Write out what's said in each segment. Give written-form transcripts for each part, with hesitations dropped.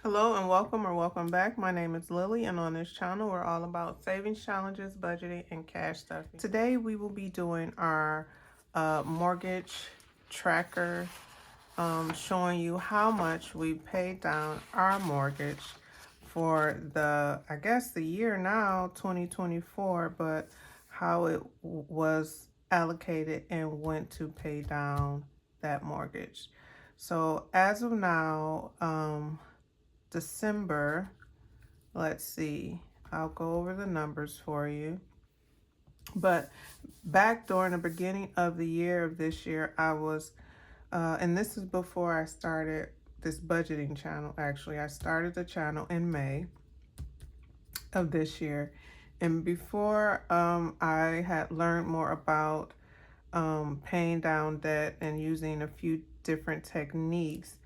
Hello and welcome back. My name is Lily, and on this channel we're all about savings challenges, budgeting, and cash stuffing. Today we will be doing our mortgage tracker, showing you how much we paid down our mortgage for the year now 2024, but how it was allocated and went to pay down that mortgage. So as of now, December, let's see, I'll go over the numbers for you. But back during the beginning of the year of this year, I was, and this is before I started this budgeting channel. Actually, I started the channel in May of this year. And before I had learned more about paying down debt and using a few different techniques,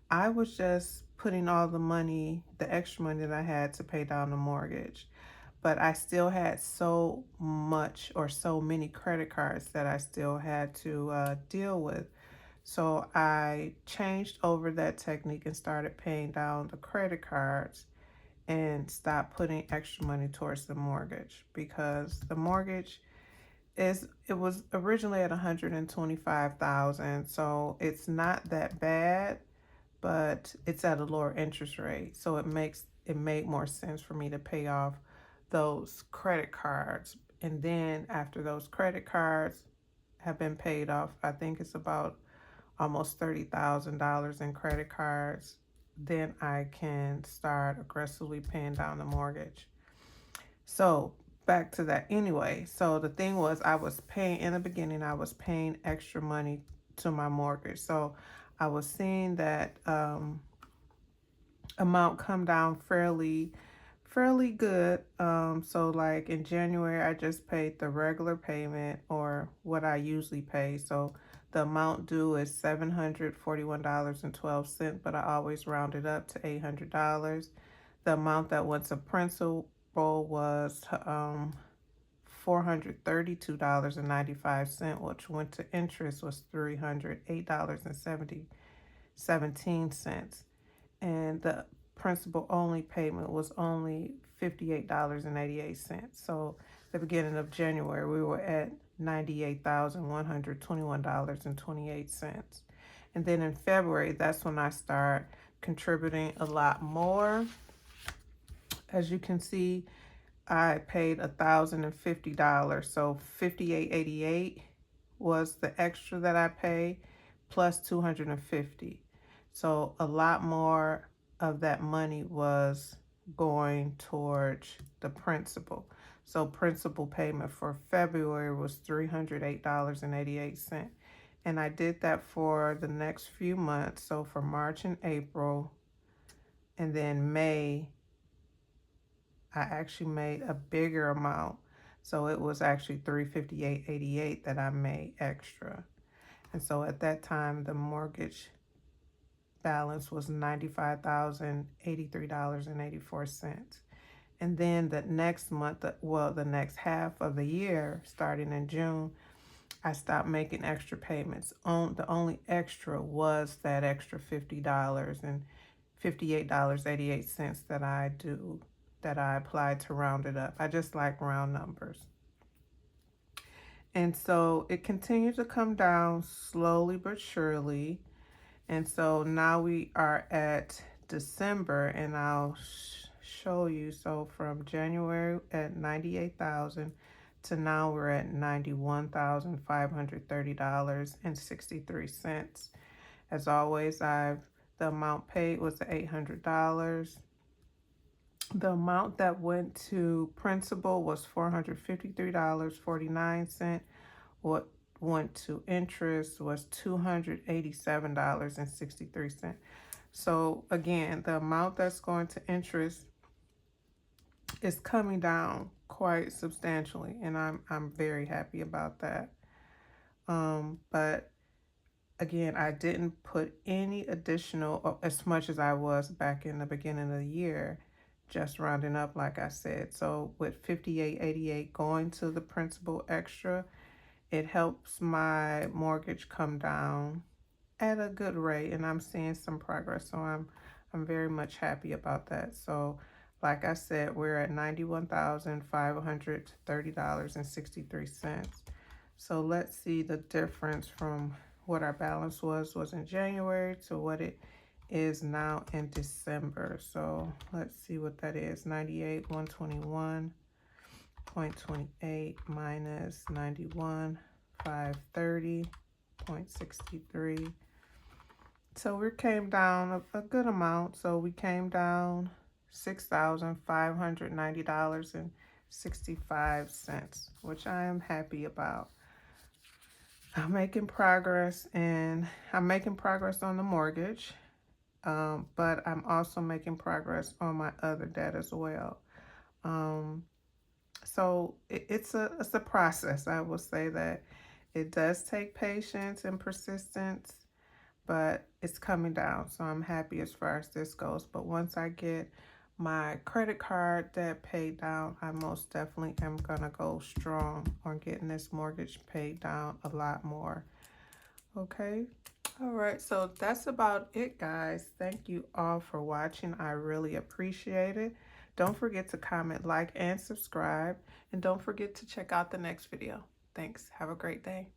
I was just putting all the money, the extra money that I had to pay down the mortgage. But I still had so much or so many credit cards that I still had to deal with. So I changed over that technique and started paying down the credit cards and stopped putting extra money towards the mortgage, because the mortgage it was originally at 125,000, so it's not that bad, but it's at a lower interest rate. So it made more sense for me to pay off those credit cards. And then after those credit cards have been paid off, I think it's about almost $30,000 in credit cards, then I can start aggressively paying down the mortgage. So back to that anyway. So the thing was, I was paying in the beginning, I was paying extra money to my mortgage. So I was seeing that amount come down fairly good. So like in January, I just paid the regular payment, or what I usually pay. So the amount due is $741.12, but I always round it up to $800. The amount that went to principal was $432.95, which went to interest was $308.17. And the principal only payment was only $58.88. So the beginning of January, we were at $98,121.28. And then in February, that's when I start contributing a lot more. As you can see, I paid $1,050. So $58.88 was the extra that I paid, plus $250. So a lot more of that money was going towards the principal. So principal payment for February was $308.88. And I did that for the next few months. So for March and April, and then May, I actually made a bigger amount. So it was actually $358.88 that I made extra. And so at that time, the mortgage balance was $95,083.84. And then the next month, the next half of the year, starting in June, I stopped making extra payments. The only extra was that extra $50 and $58.88 that I applied to round it up. I just like round numbers. And so it continued to come down slowly but surely. And so now we are at December, and I'll show you. So from January at 98,000 to now we're at $91,530.63. As always, the amount paid was $800. The amount that went to principal was $453.49. What went to interest was $287.63. So again, the amount that's going to interest is coming down quite substantially, and I'm very happy about that. But again, I didn't put any additional, as much as I was back in the beginning of the year, just rounding up, like I said. So with $58.88 going to the principal extra, it helps my mortgage come down at a good rate, and I'm seeing some progress. So I'm very much happy about that. So like I said, we're at $91,530.63. So let's see the difference from what our balance was in January to what it is now in December. So let's see what that is. 98,121.28 minus 91,530.63. So we came down a good amount. So we came down $6,590.65, which I am happy about. I'm making progress, and I'm making progress on the mortgage, but I'm also making progress on my other debt as well. So it's a process. I will say that it does take patience and persistence, but it's coming down. So I'm happy as far as this goes. But once I get my credit card debt paid down, I most definitely am gonna go strong on getting this mortgage paid down a lot more. Okay. All right, so that's about it, guys. Thank you all for watching. I really appreciate it. Don't forget to comment, like, and subscribe. And don't forget to check out the next video. Thanks. Have a great day.